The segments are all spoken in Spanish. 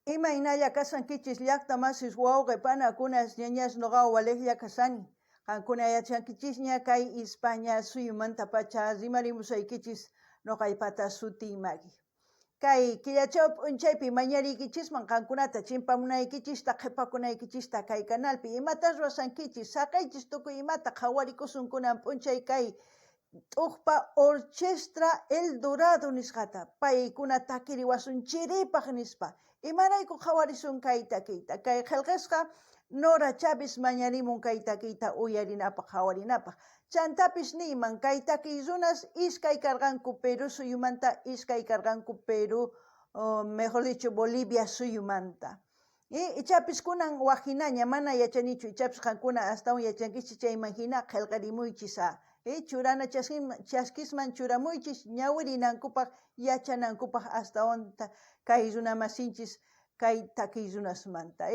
Ima inaya kasankichis llaqta masis wawqipanakunas ñañas noqaw walejlla kasani. Qankuna yachankichis kay España suyumanta pacha rimarimusaykichis noqaypata sutiymaki. Kay killachaw p'unchaypi mañariykichisman qankunata chimpamunaykichista qhipakunaykichista kay canalpi imatas ruwasankichis saqaychis tukuy imata qhawarikusun kunan p'unchay kay t'uqpa Orchestra El Dorado nisqata paykuna takiriwasun chiripaq nispa imarayku qhawarisun kay takiyta kay qillqisqa Nora Chávez mañarimun kay takiyta uyarinapaq qhawarinapaq chantapis niyman kay takiy runas iskay karqanku Perú suyumanta iskay karqanku Perú mejor dicho Bolivia suyumanta ichapis kunan wajinaña mana yachanichu ichapis qankuna astawan yachankichis chayman hina qillqarimuychis churana chaskisman churamuychis ñawirinankupaq yachanankupaq astawan kay runa masinchis kay takiy runasmanta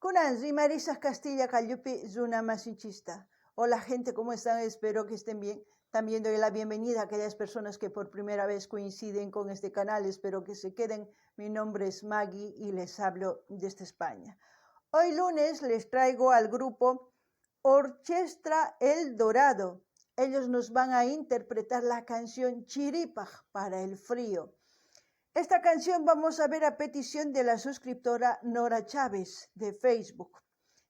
kunan rimarisaq Castilla kallupi runa masinchista. Hola gente, ¿cómo están? Espero que estén bien. También doy la bienvenida a aquellas personas que por primera vez coinciden con este canal. Espero que se queden. Mi nombre es Maggie y les hablo desde España. Hoy lunes les traigo al grupo Orchestra El Dorado. Ellos nos van a interpretar la canción Chiripaj para el frío. Esta canción vamos a ver a petición de la suscriptora Nora Chávez de Facebook.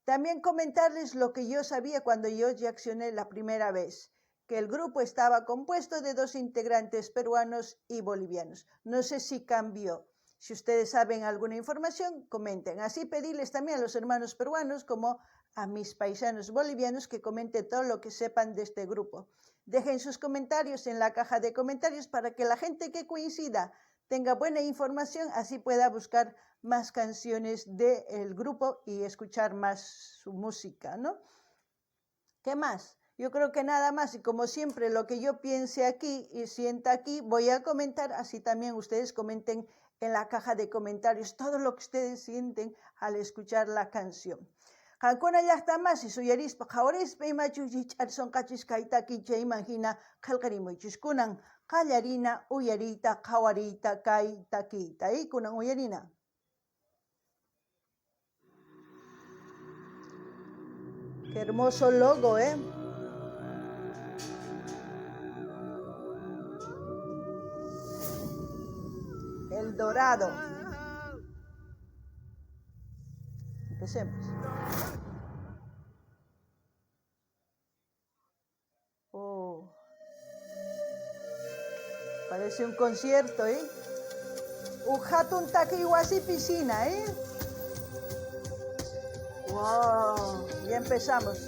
También comentarles lo que yo sabía cuando yo reaccioné la primera vez, que el grupo estaba compuesto de 2 integrantes peruanos y bolivianos. No sé si cambió. Si ustedes saben alguna información, comenten. Así pedirles también a los hermanos peruanos como a mis paisanos bolivianos que comenten todo lo que sepan de este grupo. Dejen sus comentarios en la caja de comentarios para que la gente que coincida tenga buena información, así pueda buscar más canciones del grupo y escuchar más su música, ¿no? ¿Qué más? Yo creo que nada más, y como siempre lo que yo piense aquí y sienta aquí, voy a comentar, así también ustedes comenten en la caja de comentarios todo lo que ustedes sienten al escuchar la canción. Qankuna llaqtamasi suyarispa qhawarispa imachuchis ch'arisonqachis kay takicha imagina qillqarimuychis kunan qallarina uyarita qhawarita kay takiyta kunan uyarina. Qué hermoso logo, El Dorado. Empecemos. Parece un concierto, Hatun taki wasi piscina, Wow, ya empezamos.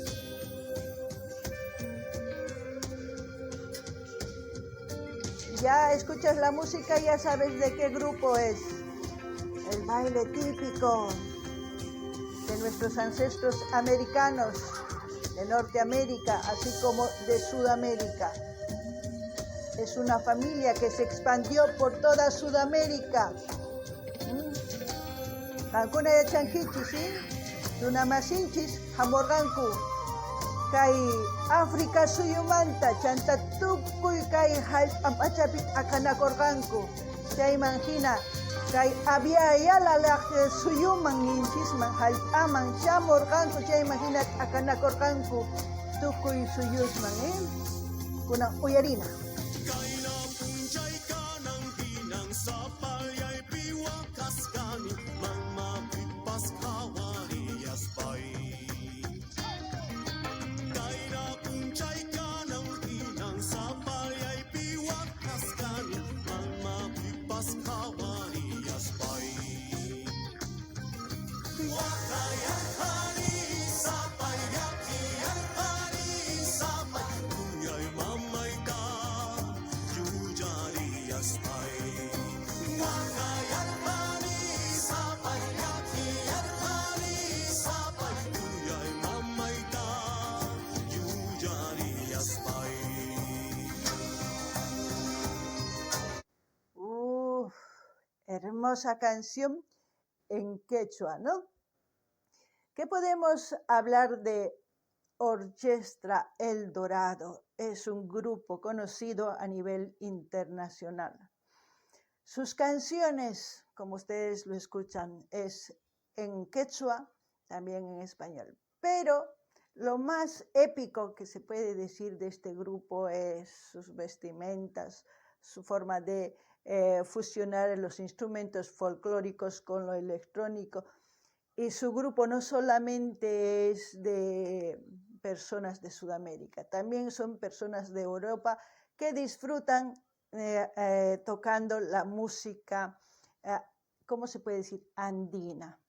Ya escuchas la música, ya sabes de qué grupo es. El baile típico de nuestros ancestros americanos, de Norteamérica, así como de Sudamérica. Es una familia que se expandió por toda Sudamérica. Qankuna yachankichis, runamasinchis hamurqanku kay África suyumanta chanta tukuy kay hallp'ampachapi t'aqanakurqanku. Chayman hina kay aviala suyuman ninchisman hallp'aman shamurqanku chayman hina t'aqanakurqanku tukuy suyusman, kunan uyarina. Hermosa canción en quechua, ¿no? ¿Qué podemos hablar de Orchestra El Dorado? Es un grupo conocido a nivel internacional. Sus canciones, como ustedes lo escuchan, es en quechua, también en español. Pero lo más épico que se puede decir de este grupo es sus vestimentas, su forma de fusionar los instrumentos folclóricos con lo electrónico. Y su grupo no solamente es de personas de Sudamérica, también son personas de Europa que disfrutan tocando la música, ¿cómo se puede decir? Andina.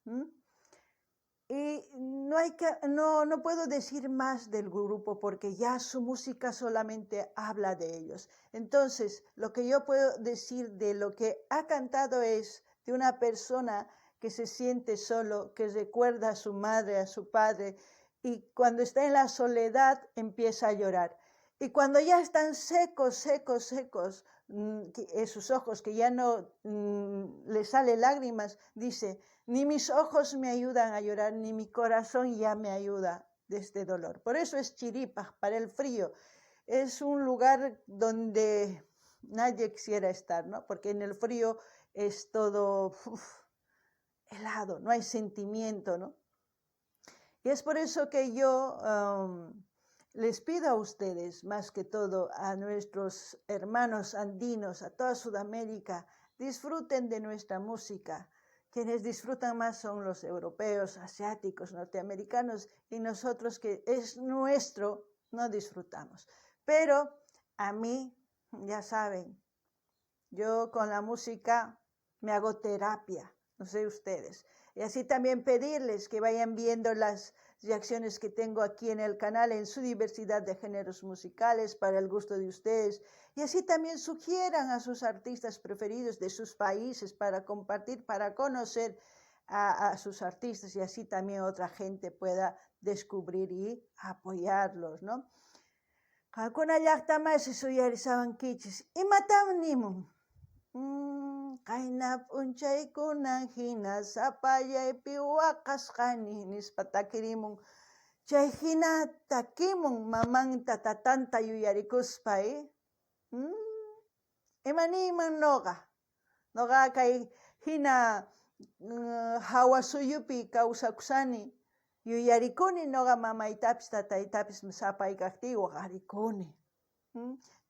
Y no puedo decir más del grupo porque ya su música solamente habla de ellos. Entonces, lo que yo puedo decir de lo que ha cantado es de una persona que se siente solo, que recuerda a su madre, a su padre, y cuando está en la soledad empieza a llorar. Y cuando ya están secos, sus ojos, que ya no le salen lágrimas, dice: ni mis ojos me ayudan a llorar, ni mi corazón ya me ayuda de este dolor. Por eso es Chiripa, para el frío. Es un lugar donde nadie quisiera estar, ¿no? Porque en el frío es todo helado, no hay sentimiento, ¿no? Y es por eso que yo les pido a ustedes, más que todo a nuestros hermanos andinos, a toda Sudamérica, disfruten de nuestra música. Quienes disfrutan más son los europeos, asiáticos, norteamericanos, y nosotros, que es nuestro, no disfrutamos. Pero a mí, ya saben, yo con la música me hago terapia, no sé ustedes. Y así también pedirles que vayan viendo las reacciones que tengo aquí en el canal en su diversidad de géneros musicales para el gusto de ustedes. Y así también sugieran a sus artistas preferidos de sus países para compartir, para conocer a sus artistas, y así también otra gente pueda descubrir y apoyarlos, ¿no? Kakuna llaqtamasi suyarisawan kichis. Imatam nimun. Qayna p'unchaykunan hina sapallaypi waqasqani nispa takirimun. Chay hina takimun mamanta tatanta yuyarikuspay. Imaniyman noqa kay hina hawasuyupi kawsakusani. Yuyarikuni noqa mamaytapis tataytapis sapay kaqti waqarikuni.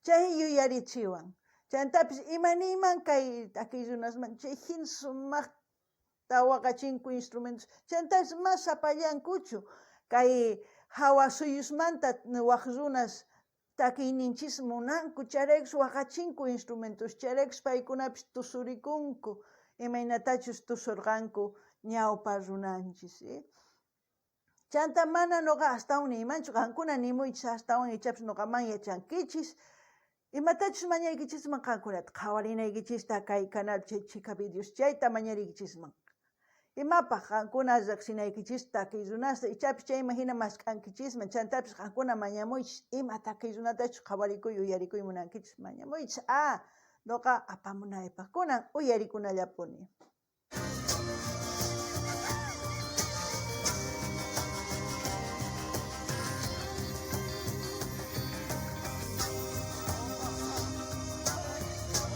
Chay yuyarichiwan. Chantapis imaniyman kay takiyunasman chay hin sumaqta waqachinku instrumentos. Chantapis mas sapallankuchu kay hawa suyusmanta waqrunas takiyninchis munanku, charaykis waqachinku instrumentos, charaykis paykunapis tusurikunku, imaynatachus tusurqanku ñawpa runanchis. Chanta mana noqa astawan niymanchu, qankuna nimuychis astawan ichapis noqaman yachankichis. Imatachus mañaykichisman qankunata qhawarinaykichista kay canal chay Chica Videos chayta mañariykichisman. Imapaq qankuna riqsinaykichis takiy runasta ichapis chayman hina masq'ankichisman, chantapis qankuna mañamuychis ima takiy runatachus qhawarikuy uyarikuy munankichis mañamuychis. Noqa apamunaypaq kunan uyarikunallapuni.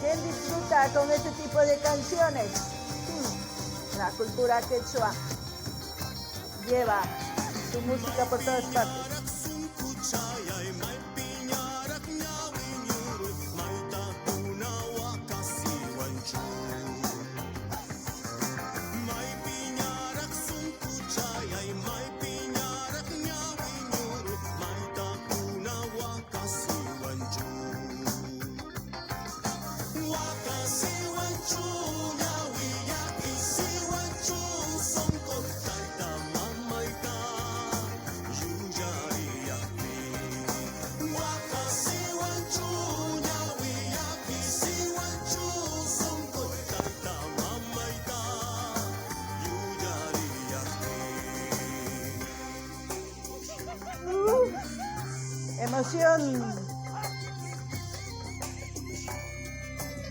¿Quién disfruta con este tipo de canciones? La cultura quechua lleva su música por todas partes. Emoción.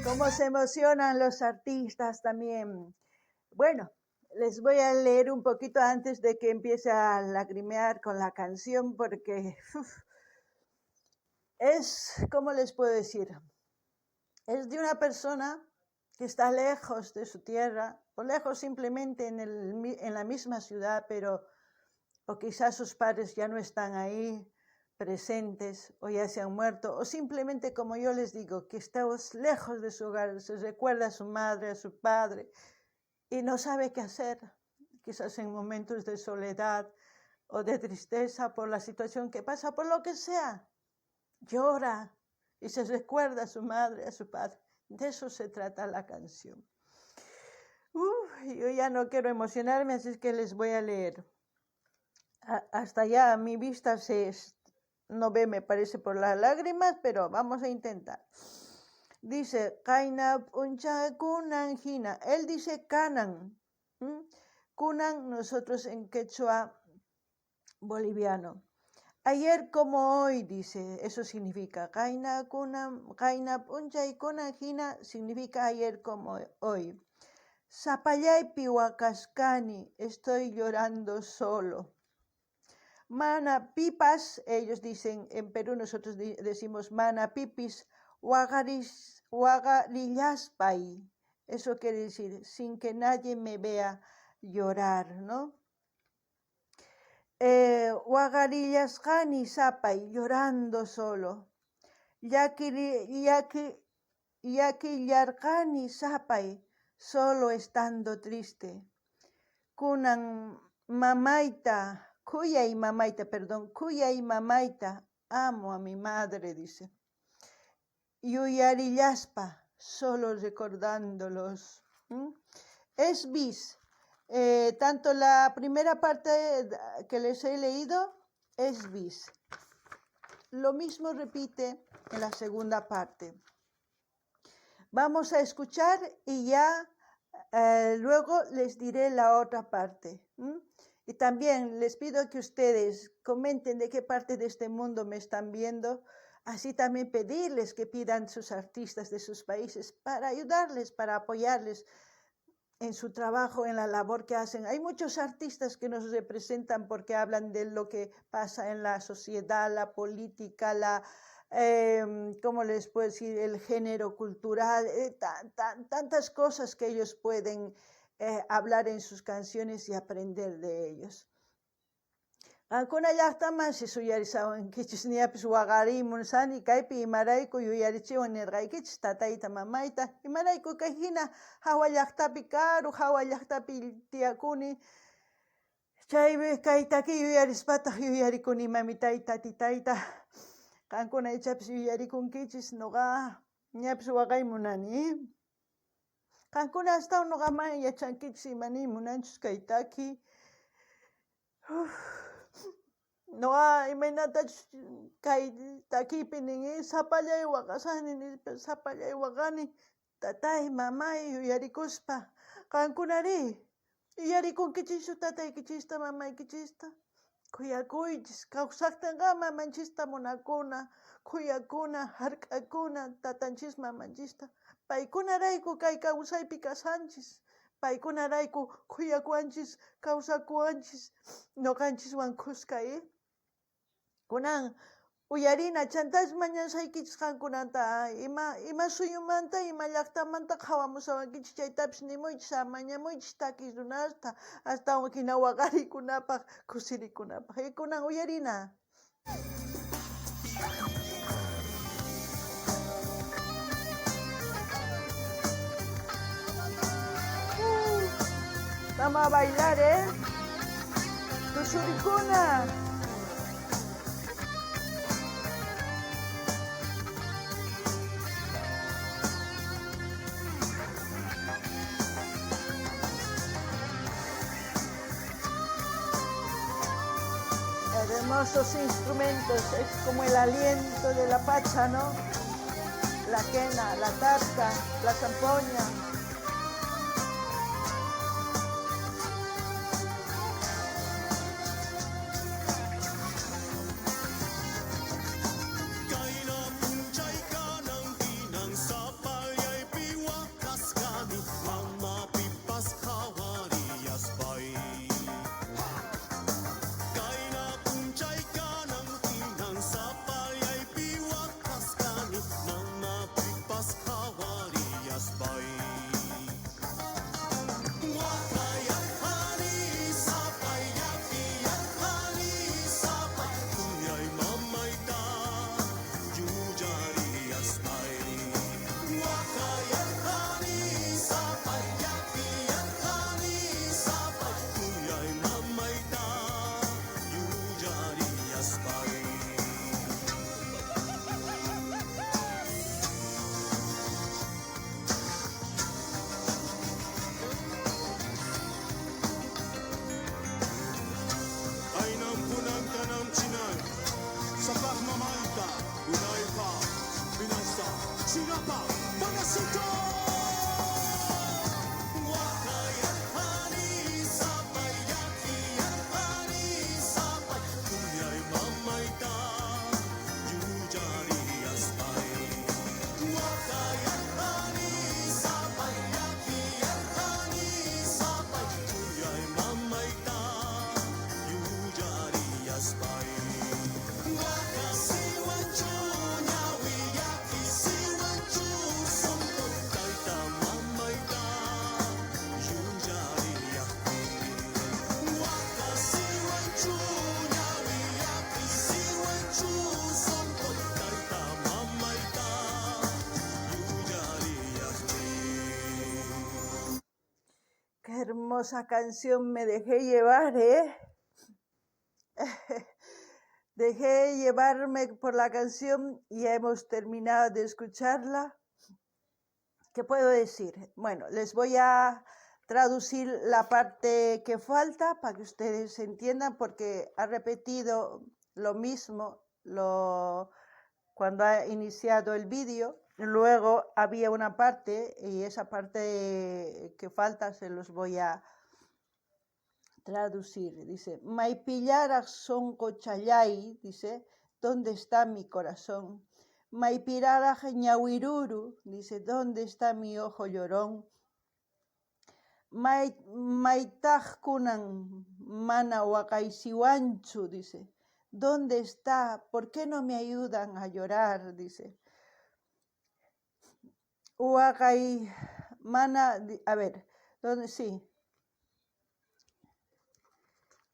Cómo se emocionan los artistas también. Bueno, les voy a leer un poquito antes de que empiece a lagrimear con la canción, porque es, ¿cómo les puedo decir? Es de una persona que está lejos de su tierra, o lejos simplemente en la misma ciudad, pero o quizás sus padres ya no están ahí presentes o ya se han muerto, o simplemente, como yo les digo, que estamos lejos de su hogar, se recuerda a su madre, a su padre, y no sabe qué hacer, quizás en momentos de soledad o de tristeza por la situación que pasa, por lo que sea, llora y se recuerda a su madre, a su padre. De eso se trata la canción. Yo ya no quiero emocionarme, así es que les voy a leer. Hasta ya mi vista no ve, me parece, por las lágrimas, pero vamos a intentar. Dice, Kainap uncha kunan hina. Él dice kanan. Kunan, nosotros en quechua boliviano. Ayer como hoy, dice, eso significa. Kainap uncha y kunan hina significa ayer como hoy. Sapallay pihuacascani, estoy llorando solo. Mana pipas, ellos dicen, en Perú nosotros decimos mana pipis, wagarillaspay. Eso quiere decir, sin que nadie me vea llorar, ¿no? Wagarillascani sapay, llorando solo. Yakillarcani sapay, solo estando triste. Kunan mamaita, Kuya y mamaita, amo a mi madre, dice. Yuyarillaspa, solo recordándolos. Es bis. Tanto la primera parte que les he leído es bis. Lo mismo repite en la segunda parte. Vamos a escuchar y ya luego les diré la otra parte. Y también les pido que ustedes comenten de qué parte de este mundo me están viendo. Así también pedirles que pidan sus artistas de sus países para ayudarles, para apoyarles en su trabajo, en la labor que hacen. Hay muchos artistas que nos representan porque hablan de lo que pasa en la sociedad, la política, ¿cómo les puedo decir? El género cultural, tantas cosas que ellos pueden hablar en sus canciones y aprender de ellos. Ancuna llaqtaman sisuyarisawan kichisniapis waqarimunsani kaypi imarayku yuyarichiwan nirqaykichis tatayta mamayta imarayku kay hina hawa llaqtapi karu hawa llaqtapi tiyakuni chaypi kay taki yuyarispataq yuyarikuni mamitayta titayta qankuna ichapis yuyarikunkichis nuqa ñapis waqaymunani qankuna astawan nuqaman yachankichis imani munanchis kay taki Noa imaynatachus kay takipi nin sapallay waqasani nispa sapallay waqani tatay mamay yuyarikuspa qankunari yuyarikunkichis tataykichista mamaykichista kuyakuychis kawsaqtinqa mamanchista munakuna kuyakuna hark'akuna tatanchis mamanchista paykunarayku kay kawsaypi kasanchis paykunarayku kuyakuanchis kawsakuanchis ñuqanchiswan kuskay kunan uyarina chantash mañasaykichis qankunata ima suyumanta ima llaqtamanta hawamusawankichis chaytapish nimuychis amañamuychis takiy runasta astawan hina waqarikunapaq kusirikunapaq kunan uyarina vamos a bailar, kusurikuna hermosos instrumentos, es como el aliento de la pacha, ¿no? La quena, la tasca, la zampoña. Bye. Qué hermosa canción me dejé llevar, ¿eh? Dejé llevarme por la canción y ya hemos terminado de escucharla. ¿Qué puedo decir? Bueno, les voy a traducir la parte que falta para que ustedes entiendan, porque ha repetido lo mismo cuando ha iniciado el vídeo. Luego había una parte y esa parte que falta se los voy a traducir. Dice, Maipillara son cochayay, dice, ¿dónde está mi corazón? Maipirara ñawiruru, dice, ¿dónde está mi ojo llorón? Maitajkunan mana wakaisiwanchu, dice, ¿dónde está? ¿Por qué no me ayudan a llorar? Dice. Wakai mana, a ver, ¿dónde? Sí.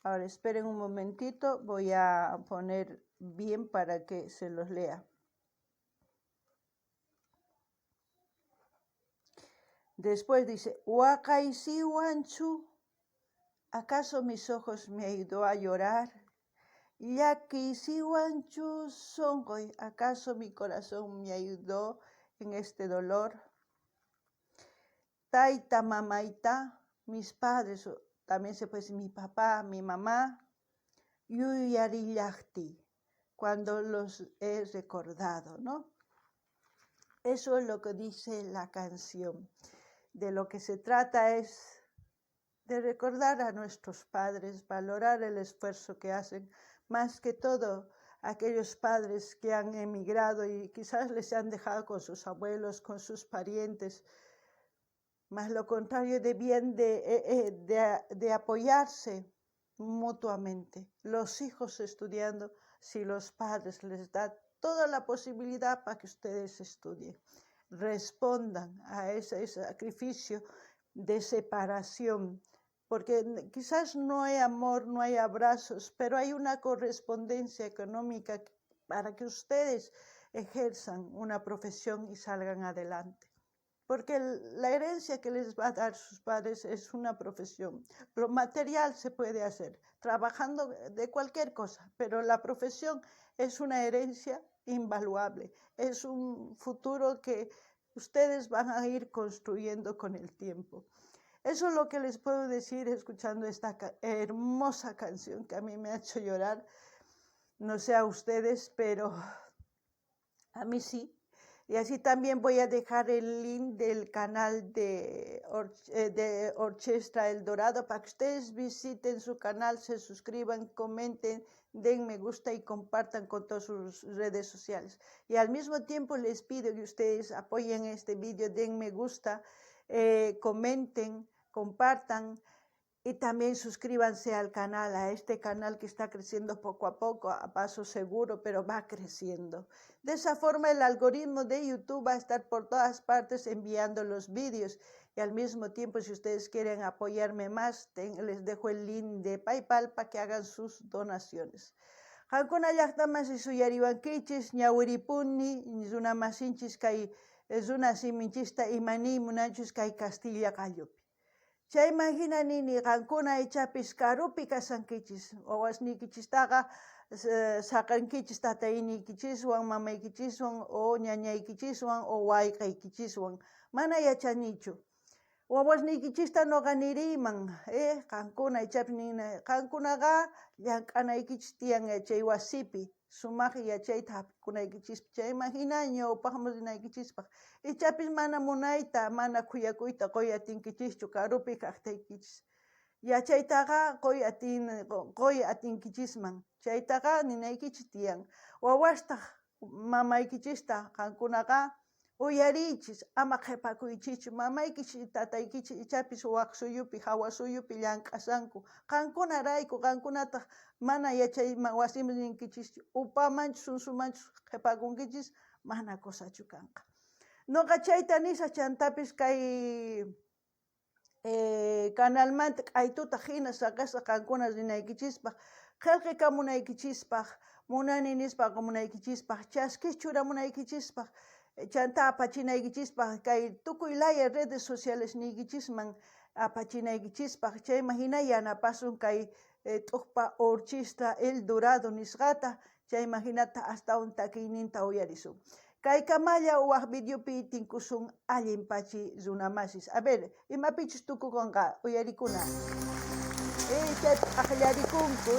Ahora esperen un momentito, voy a poner bien para que se los lea. Después dice, Wakaisiwanchu, ¿acaso mis ojos me ayudó a llorar? Yakisiwanchu songoy, ¿acaso mi corazón me ayudó en este dolor? Taita mamaita, mis padres, también se puede decir mi papá, mi mamá, yuyarillahti, cuando los he recordado, ¿no? Eso es lo que dice la canción. De lo que se trata es de recordar a nuestros padres, valorar el esfuerzo que hacen, más que todo aquellos padres que han emigrado y quizás les han dejado con sus abuelos, con sus parientes, más lo contrario debían de apoyarse mutuamente. Los hijos estudiando, si los padres les dan toda la posibilidad para que ustedes estudien, respondan a ese sacrificio de separación, porque quizás no hay amor, no hay abrazos, pero hay una correspondencia económica para que ustedes ejerzan una profesión y salgan adelante. Porque la herencia que les va a dar sus padres es una profesión. Lo material se puede hacer, trabajando de cualquier cosa, pero la profesión es una herencia invaluable. Es un futuro que ustedes van a ir construyendo con el tiempo. Eso es lo que les puedo decir escuchando esta hermosa canción que a mí me ha hecho llorar. No sé a ustedes, pero a mí sí. Y así también voy a dejar el link del canal de Orchestra El Dorado para que ustedes visiten su canal, se suscriban, comenten, den me gusta y compartan con todas sus redes sociales. Y al mismo tiempo les pido que ustedes apoyen este vídeo, den me gusta, comenten, compartan. Y también suscríbanse al canal, a este canal que está creciendo poco a poco, a paso seguro, pero va creciendo. De esa forma el algoritmo de YouTube va a estar por todas partes enviando los vídeos. Y al mismo tiempo, si ustedes quieren apoyarme más, les dejo el link de PayPal para que hagan sus donaciones. Hankuna llaqtamas suyariwankichis, ñawiripuni, zuna masinchis kay zuna siminchista imani munanchus kay Castilla Callupi. Chay imaginanini qankuna ichapis karupi kasankichis, wawasnikichistaqa saqankichis tataynikichiswan, mamaykichiswan, o ñañaykichiswan, o wayqaykichiswan, mana yachanichu. wawasniykichistas noqa niriyman, qankuna ichapi nina, qankunaqa llank'anaykichis tiyan chay wasipi, sumaq yachayta hap'ikunaykichispa, chayman hina ñawpaqman rinaykichispaq, ichapis mana munayta, mana khuyakuyta quy atinkichischu karupi kaqtaykichis, yachaytaqa quy atinkichisman, chaytaqa ninaykichis tiyan, wawastaq mamaykichista qankunaqa uyariychis, ama qhipakuychichu, mamaykichis tataykichis ichapis waq suyupi, hawa suyupi llank'asanku, qankunarayku, qankunataq mana yachay wasiman rinkichischu, upamanchus sunsumanchus qhipakunkichis mana kusachu kanqa. Noqa chayta nisaq chantapis kay canalmanta q'aytuta hina saqasaq qankuna rinaykichispaq, qillqikamunaykichispaq, munani nispa munaykichispaq, chaskish churamunaykichispaq, chanta apachinaykichispaq kay tukuy laya redes sociales niykichisman apachinaykichispaq, chayman hina yanapasun kay t'uqpa urchista El Dorado nisqata, chayman hinata astawan takiyninta uyarisun. Kay kamalla waq videopi tinkusun allinpachi runamasis. A ver, imapichus tukukunqa uyarikuna. Chaypi aqllarikunku,